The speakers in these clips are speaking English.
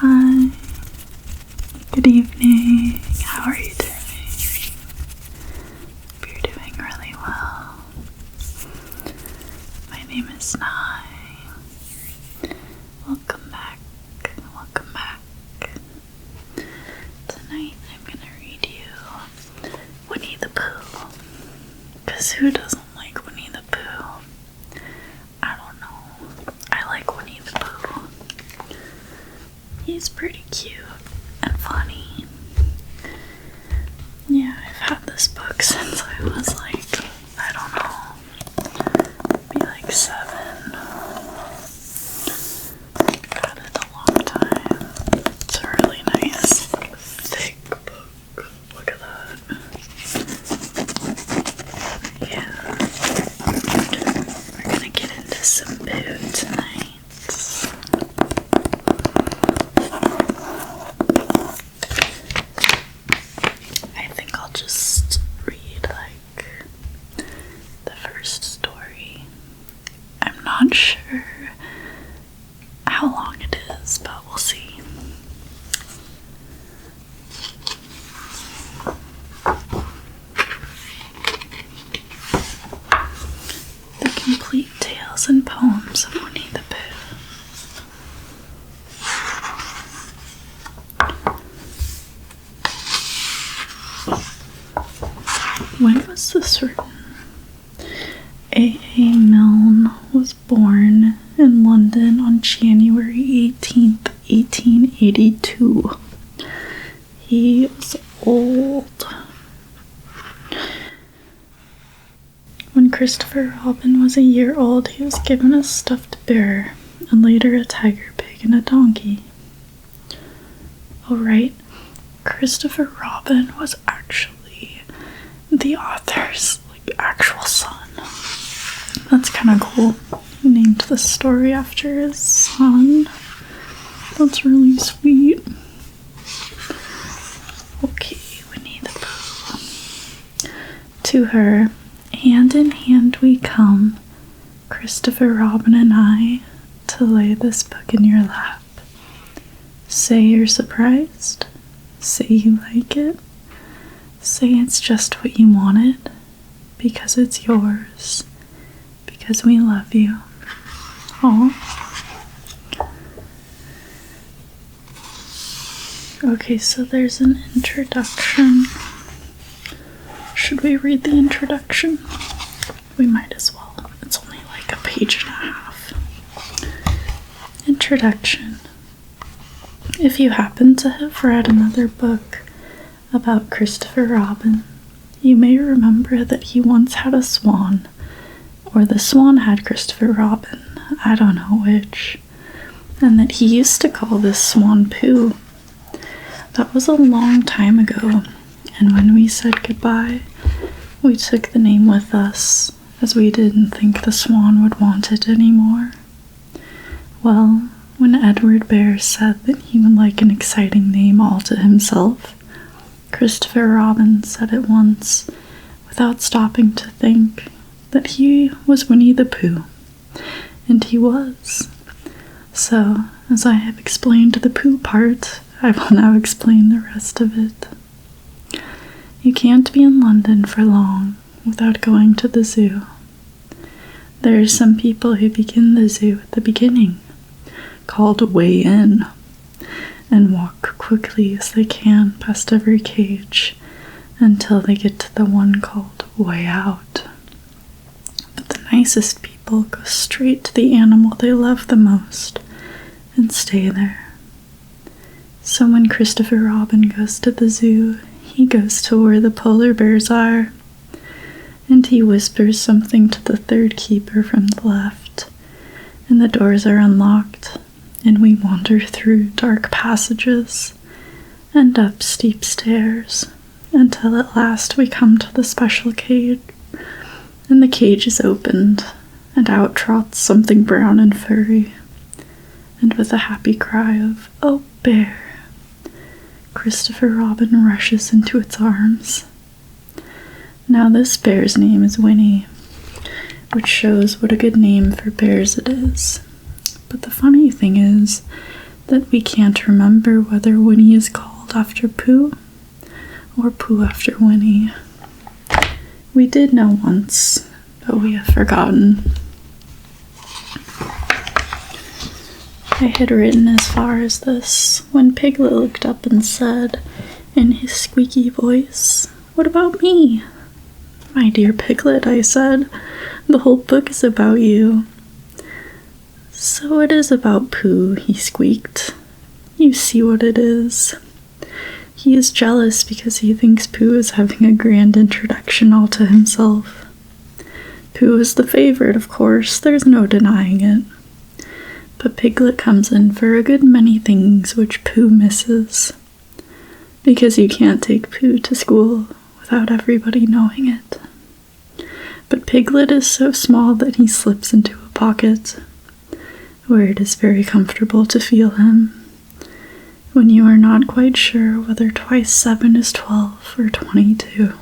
Hi, good evening, how are you doing? Hope you're doing really well. My name is Nye. Welcome back. Tonight I'm gonna read you Winnie the Pooh. Because who doesn't like Winnie the Pooh? I don't know. I like Winnie the Pooh. He's pretty cute and funny. Yeah, I've had this book since I was like, I don't know, maybe like 7. I've had it a long time. It's a really nice, thick book. Look at that. Yeah. We're gonna get into some Pooh tonight. Just read like the first story. I'm not sure how long it is, but we'll see. The Complete Tales and Poems of Winnie the Pooh. When was this written? A. Milne was born in London on January 18th, 1882. He is old. When Christopher Robin was a year old, he was given a stuffed bear and later a tiger pig and a donkey. Alright, Christopher Robin was actually the author's actual son. That's kind of cool. He named the story after his son. That's really sweet. Okay, Winnie the Pooh. To her, hand in hand we come, Christopher Robin and I, to lay this book in your lap. Say you're surprised. Say you like it. Say it's just what you wanted, because it's yours, because we love you. Aw. Okay, so there's an introduction. Should we read the introduction? We might as well. It's only like a page and a half. Introduction. If you happen to have read another book about Christopher Robin, you may remember that he once had a swan, or the swan had Christopher Robin, I don't know which, and that he used to call this swan Pooh. That was a long time ago, and when we said goodbye, we took the name with us, as we didn't think the swan would want it anymore. Well, when Edward Bear said that he would like an exciting name all to himself, Christopher Robin said at once, without stopping to think, that he was Winnie the Pooh. And he was. So, as I have explained the Pooh part, I will now explain the rest of it. You can't be in London for long without going to the zoo. There are some people who begin the zoo at the beginning, called Way In, and walk quickly as they can past every cage until they get to the one called Way Out. But the nicest people go straight to the animal they love the most and stay there. So when Christopher Robin goes to the zoo, he goes to where the polar bears are, and he whispers something to the third keeper from the left, and the doors are unlocked, and we wander through dark passages and up steep stairs until at last we come to the special cage, and the cage is opened, and out trots something brown and furry, and with a happy cry of, "Oh, bear," Christopher Robin rushes into its arms. Now this bear's name is Winnie, which shows what a good name for bears it is. But the funny thing is that we can't remember whether Winnie is called after Pooh or Pooh after Winnie. We did know once, but we have forgotten. I had written as far as this when Piglet looked up and said, in his squeaky voice, "What about me?" "My dear Piglet," I said, "the whole book is about you." "So it is about Pooh," he squeaked. "You see what it is. He is jealous because he thinks Pooh is having a grand introduction all to himself. Pooh is the favorite, of course, there's no denying it. But Piglet comes in for a good many things which Pooh misses, because you can't take Pooh to school without everybody knowing it. But Piglet is so small that he slips into a pocket, where it is very comfortable to feel him, when you are not quite sure whether twice 7 is 12 or 22.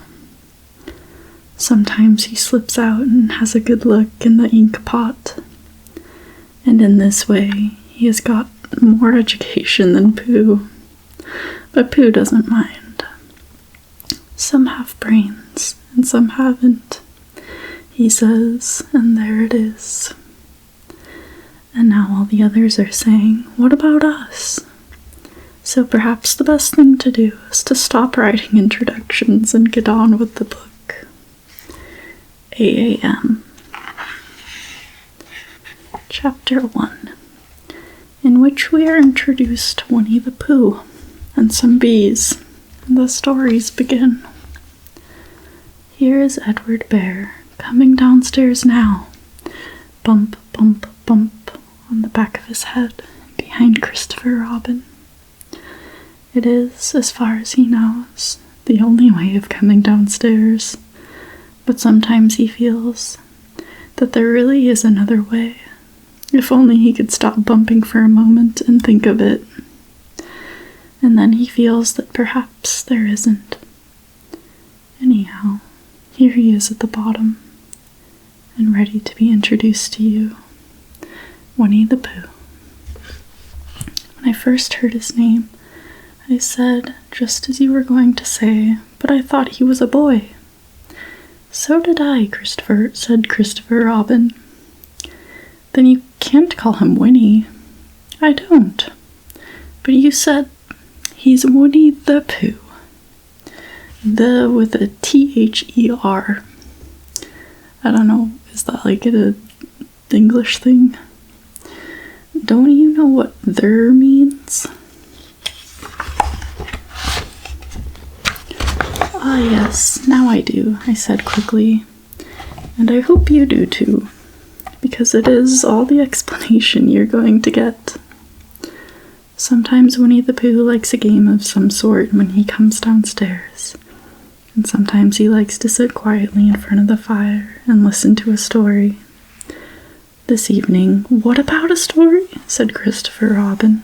Sometimes he slips out and has a good look in the ink pot, and in this way he has got more education than Pooh. But Pooh doesn't mind. Some have brains and some haven't, he says, and there it is. And now all the others are saying, what about us? So perhaps the best thing to do is to stop writing introductions and get on with the book. AAM. Chapter 1, in which we are introduced to Winnie the Pooh and some bees, and the stories begin. Here is Edward Bear, coming downstairs now. Bump, bump, bump on the back of his head, behind Christopher Robin. It is, as far as he knows, the only way of coming downstairs, but sometimes he feels that there really is another way, if only he could stop bumping for a moment and think of it. And then he feels that perhaps there isn't. Anyhow, here he is at the bottom, and ready to be introduced to you. Winnie the Pooh. When I first heard his name, I said, just as you were going to say, but I thought he was a boy. So did I, Christopher, said Christopher Robin. Then you can't call him Winnie. I don't. But you said he's Winnie the Pooh. The with a T-H-E-R. I don't know, is that like an English thing? Don't you know what there means? Ah, yes, now I do, I said quickly. And I hope you do too, because it is all the explanation you're going to get. Sometimes Winnie the Pooh likes a game of some sort when he comes downstairs, and sometimes he likes to sit quietly in front of the fire and listen to a story. This evening, what about a story? Said Christopher Robin.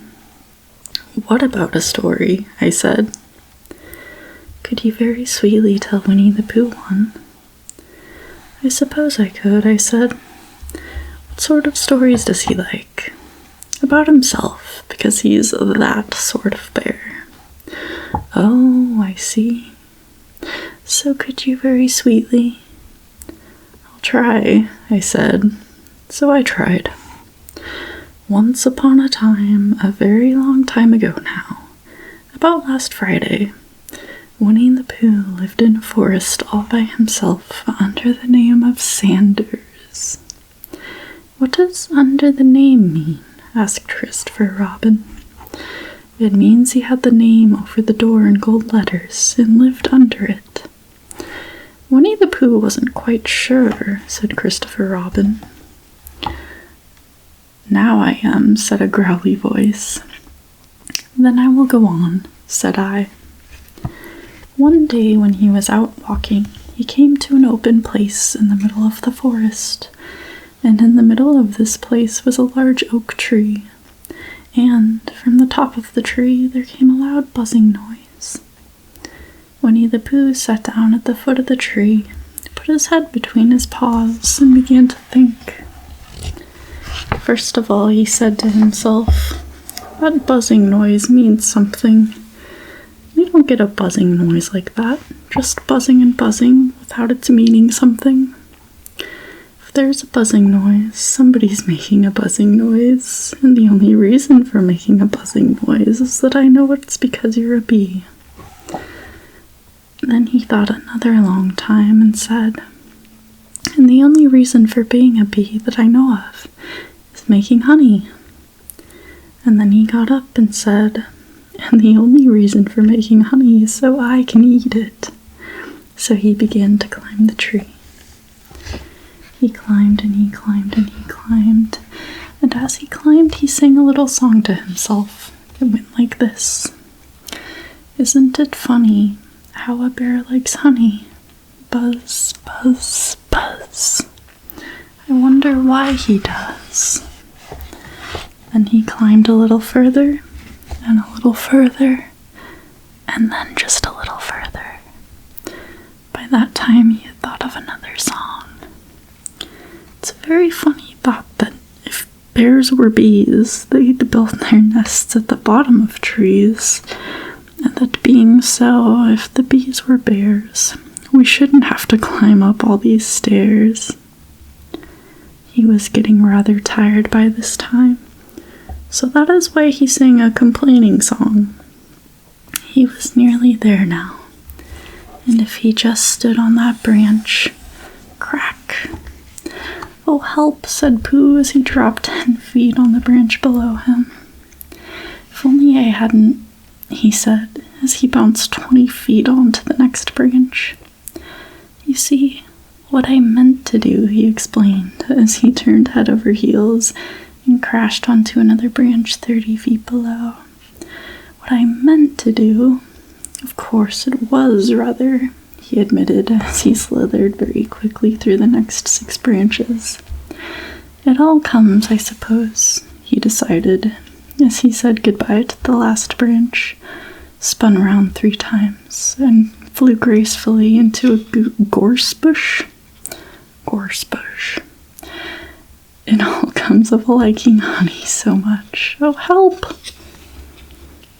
What about a story? I said. Could you very sweetly tell Winnie the Pooh one? I suppose I could, I said. What sort of stories does he like? About himself, because he's that sort of bear. Oh, I see. So could you very sweetly? I'll try, I said. So I tried. Once upon a time, a very long time ago now, about last Friday, Winnie the Pooh lived in a forest all by himself under the name of Sanders. What does under the name mean? Asked Christopher Robin. It means he had the name over the door in gold letters and lived under it. Winnie the Pooh wasn't quite sure, said Christopher Robin. Now I am, said a growly voice. Then I will go on, said I. One day when he was out walking, he came to an open place in the middle of the forest, and in the middle of this place was a large oak tree, and from the top of the tree there came a loud buzzing noise. Winnie the Pooh sat down at the foot of the tree, put his head between his paws, and began to think. First of all, he said to himself, That buzzing noise means something. You don't get a buzzing noise like that, just buzzing and buzzing without its meaning something. If there's a buzzing noise, somebody's making a buzzing noise, and the only reason for making a buzzing noise is that I know it's because you're a bee. Then he thought another long time and said, and the only reason for being a bee that I know of is making honey. And then he got up and said, and the only reason for making honey is so I can eat it. So he began to climb the tree. He climbed and he climbed and he climbed, and as he climbed he sang a little song to himself. It went like this. Isn't it funny how a bear likes honey? Buzz, buzz, buzz. I wonder why he does. Then he climbed a little further, and a little further, and then just a little further. By that time he had thought of another song. It's a very funny thought that if bears were bees, they'd build their nests at the bottom of trees, and that being so, if the bees were bears, we shouldn't have to climb up all these stairs. He was getting rather tired by this time, so that is why he sang a complaining song. He was nearly there now, and if he just stood on that branch, crack. Oh, help, said Pooh as he dropped 10 feet on the branch below him. If only I hadn't, he said, as he bounced 20 feet onto the next branch. You see, what I meant to do, he explained, as he turned head over heels and crashed onto another branch 30 feet below. What I meant to do, of course it was rather, he admitted as he slithered very quickly through the next 6 branches. It all comes, I suppose, he decided, as he said goodbye to the last branch, spun around 3 times, and flew gracefully into a gorse bush. Gorse bush. It all comes of liking honey so much. Oh, help!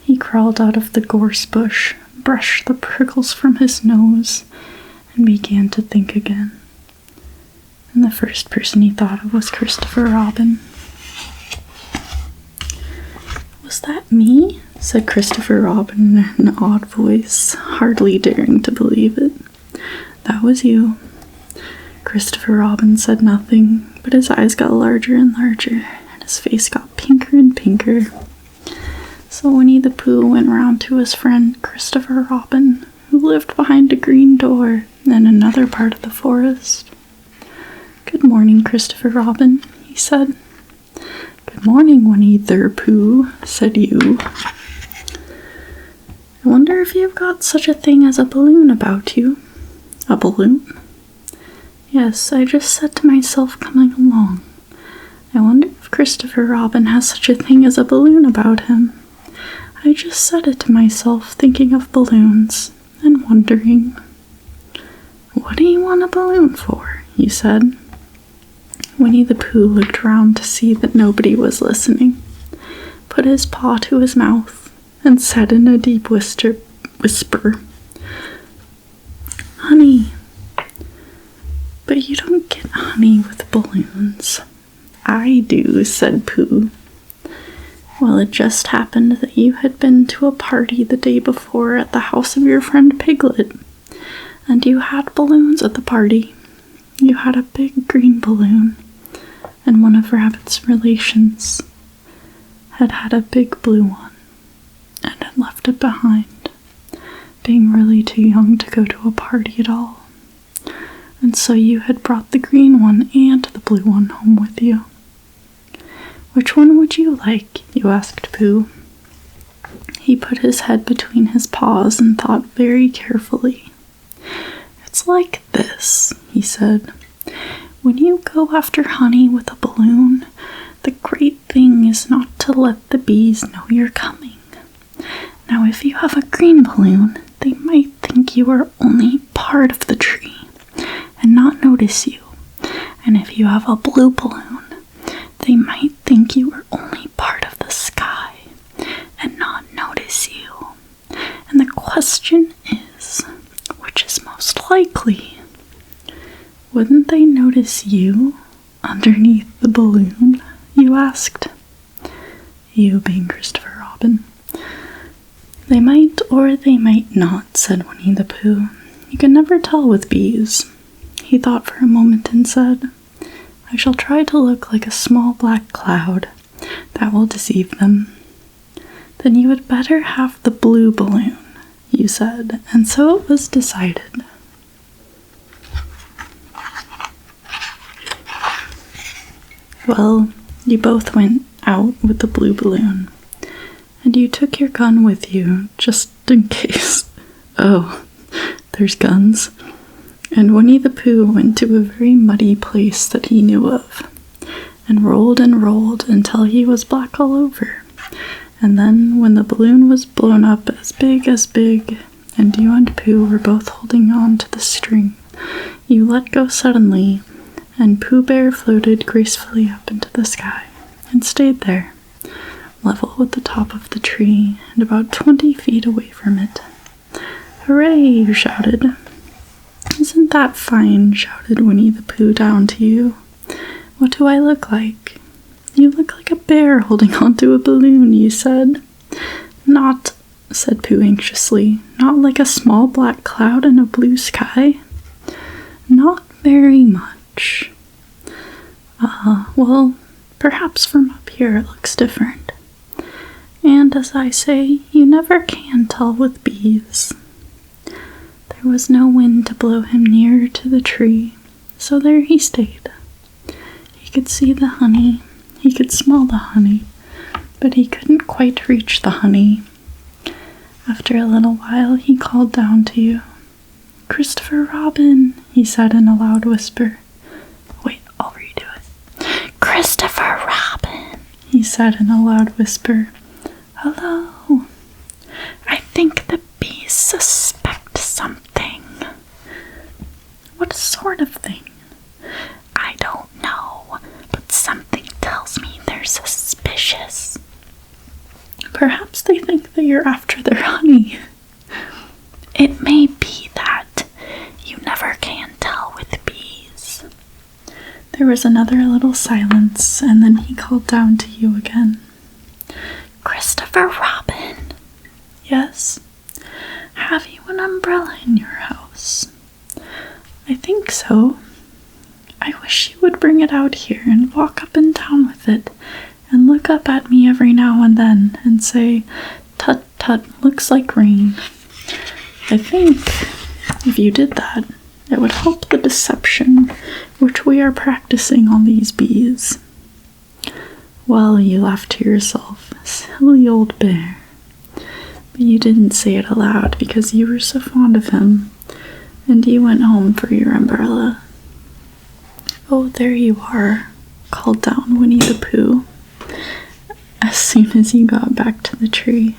He crawled out of the gorse bush, brushed the prickles from his nose, and began to think again. And the first person he thought of was Christopher Robin. Was that me? Said Christopher Robin in an odd voice, hardly daring to believe it. That was you. Christopher Robin said nothing, but his eyes got larger and larger, and his face got pinker and pinker. So Winnie the Pooh went round to his friend Christopher Robin, who lived behind a green door in another part of the forest. Good morning, Christopher Robin, he said. Good morning, Winnie the Pooh, said you. I wonder if you've got such a thing as a balloon about you. A balloon? Yes, I just said to myself coming along. I wonder if Christopher Robin has such a thing as a balloon about him. I just said it to myself, thinking of balloons, and wondering. What do you want a balloon for? He said. Winnie the Pooh looked round to see that nobody was listening, put his paw to his mouth, and said in a deep whisper, Honey. But you don't get honey with balloons. I do, said Pooh. Well, it just happened that you had been to a party the day before at the house of your friend Piglet, and you had balloons at the party. You had a big green balloon, and one of Rabbit's relations had a big blue one, and had left it behind, being really too young to go to a party at all. And so you had brought the green one and the blue one home with you. Which one would you like? You asked Pooh. He put his head between his paws and thought very carefully. It's like this, he said. When you go after honey with a balloon, the great thing is not to let the bees know you're coming. Now, if you have a green balloon, they might think you are only part of the tree and not notice you. And if you have a blue balloon, they might think you are only part of the sky question is, which is most likely? Wouldn't they notice you underneath the balloon? You asked. You being Christopher Robin. They might or they might not, said Winnie the Pooh. You can never tell with bees. He thought for a moment and said, I shall try to look like a small black cloud. That will deceive them. Then you had better have the blue balloon, you said, and so it was decided. Well, you both went out with the blue balloon, and you took your gun with you, just in case. Oh, there's guns. And Winnie the Pooh went to a very muddy place that he knew of, and rolled until he was black all over. And then, when the balloon was blown up as big, and you and Pooh were both holding on to the string, you let go suddenly, and Pooh Bear floated gracefully up into the sky, and stayed there, level with the top of the tree, and about 20 feet away from it. Hooray, you shouted. Isn't that fine, shouted Winnie the Pooh down to you. What do I look like? You look like a bear holding onto a balloon, you said. Not, said Pooh anxiously, not like a small black cloud in a blue sky? Not very much. Well, perhaps from up here it looks different. And as I say, you never can tell with bees. There was no wind to blow him nearer to the tree, so there he stayed. He could see the honey, he could smell the honey, but he couldn't quite reach the honey. After a little while, he called down to you. Christopher Robin, he said in a loud whisper. Wait, I'll redo it. Christopher Robin, he said in a loud whisper. Hello. I think the bees suspect something. What sort of thing? I don't know, but something tells me they're suspicious. Perhaps they think that you're after their honey. It may be that. You never can tell with bees. There was another little silence, and then he called down to you again. Christopher Robin. Yes? Have you an umbrella in your house? I think so. I wish you would bring it out here and walk up and down with it, and look up at me every now and then and say, Tut tut, looks like rain. I think if you did that, it would help the deception which we are practicing on these bees. Well, you laughed to yourself, silly old bear. But you didn't say it aloud because you were so fond of him, and you went home for your umbrella. Oh, there you are, called down Winnie the Pooh, as soon as you got back to the tree.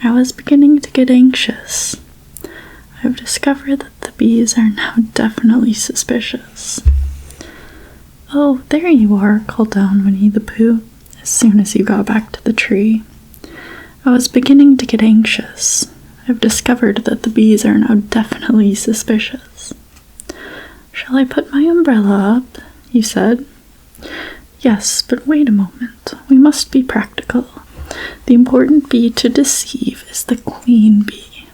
I was beginning to get anxious. I've discovered that the bees are now definitely suspicious. Oh, there you are, called down Winnie the Pooh, as soon as you got back to the tree. I was beginning to get anxious. I've discovered that the bees are now definitely suspicious. Shall I put my umbrella up? You said. Yes, but wait a moment. We must be practical. The important bee to deceive is the queen bee.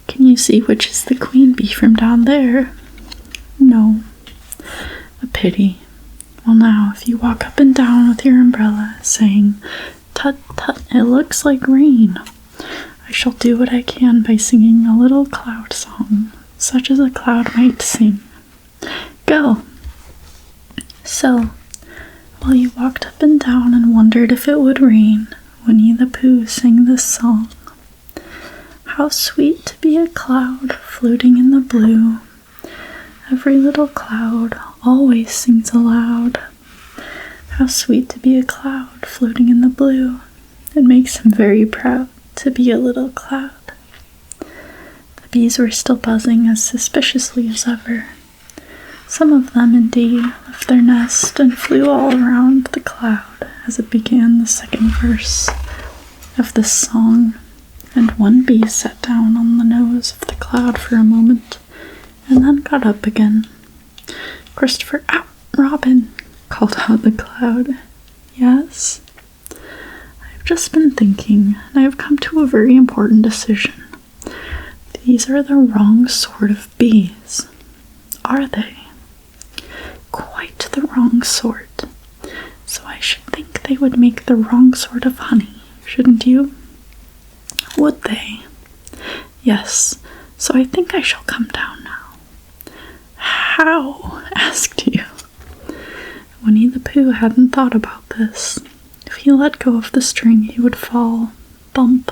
Can you see which is the queen bee from down there? No. A pity. Well now, if you walk up and down with your umbrella, saying, Tut tut, it looks like rain, I shall do what I can by singing a little cloud song, such as a cloud might sing. Go! So, while you walked up and down and wondered if it would rain, Winnie the Pooh sang this song. How sweet to be a cloud floating in the blue. Every little cloud always sings aloud. How sweet to be a cloud floating in the blue. It makes him very proud to be a little cloud. The bees were still buzzing as suspiciously as ever. Some of them, indeed, left their nest and flew all around the cloud as it began the second verse of this song. and one bee sat down on the nose of the cloud for a moment, and then got up again. "Christopher, out, Robin," called out the cloud. "Yes?" "I've just been thinking, and I have come to a very important decision. These are the wrong sort of bees. Are they? Quite the wrong sort. So I should think they would make the wrong sort of honey, shouldn't you?" "Would they?" "Yes, so I think I shall come down now." "How?" asked you. Winnie the Pooh hadn't thought about this. If he let go of the string, he would fall. Bump.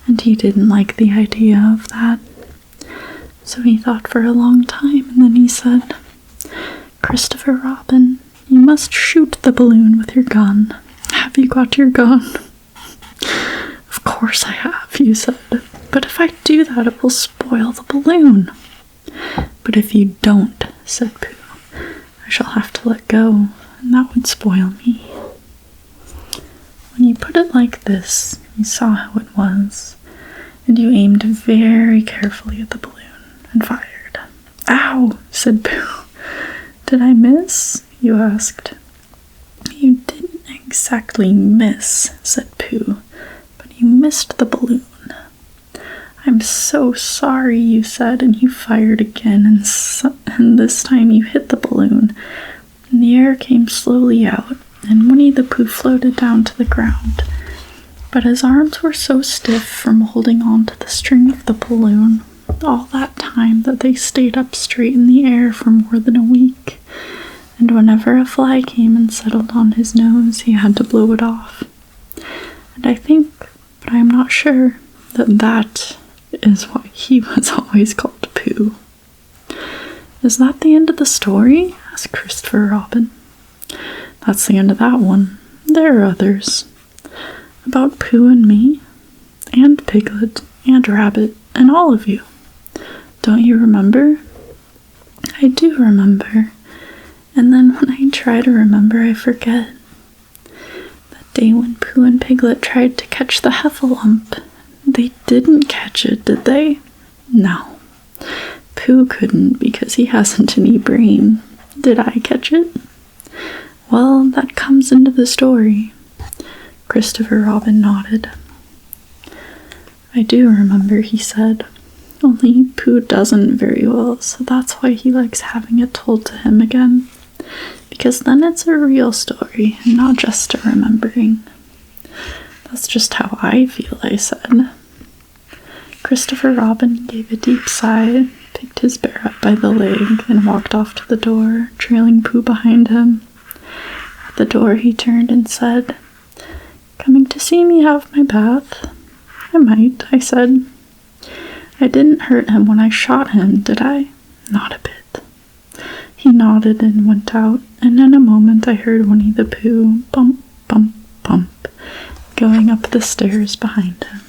And he didn't like the idea of that. So he thought for a long time, and then he said, "Christopher Robin, you must shoot the balloon with your gun. Have you got your gun?" "Of course I have," you said. "But if I do that, it will spoil the balloon." "But if you don't," said Pooh, "I shall have to let go, and that would spoil me." When you put it like this, you saw how it was, and you aimed very carefully at the balloon and fired. "Ow!" said Pooh. "Did I miss?" you asked. "You didn't exactly miss," said Pooh, "but you missed the balloon." "I'm so sorry," you said, and you fired again, and this time you hit the balloon, and the air came slowly out, and Winnie the Pooh floated down to the ground. But his arms were so stiff from holding on to the string of the balloon all that time that they stayed up straight in the air for more than a week, and whenever a fly came and settled on his nose, he had to blow it off. And I think, but I'm not sure, that is why he was always called Pooh. "Is that the end of the story?" asked Christopher Robin. "That's the end of that one. There are others. About Pooh and me, and Piglet, and Rabbit, and all of you. Don't you remember?" "I do remember. And then when I try to remember, I forget. That day when Pooh and Piglet tried to catch the heffalump, they didn't catch it, did they?" "No. Pooh couldn't because he hasn't any brain. Did I catch it?" "Well, that comes into the story." Christopher Robin nodded. "I do remember," he said. "Only Pooh doesn't very well, so that's why he likes having it told to him again. Because then it's a real story, and not just a remembering." "That's just how I feel," I said. Christopher Robin gave a deep sigh, picked his bear up by the leg, and walked off to the door, trailing Pooh behind him. At the door he turned and said, "Coming to see me have my bath?" "I might," I said. "I didn't hurt him when I shot him, did I?" "Not a bit." He nodded and went out, and in a moment I heard Winnie the Pooh bump, bump, bump, going up the stairs behind him.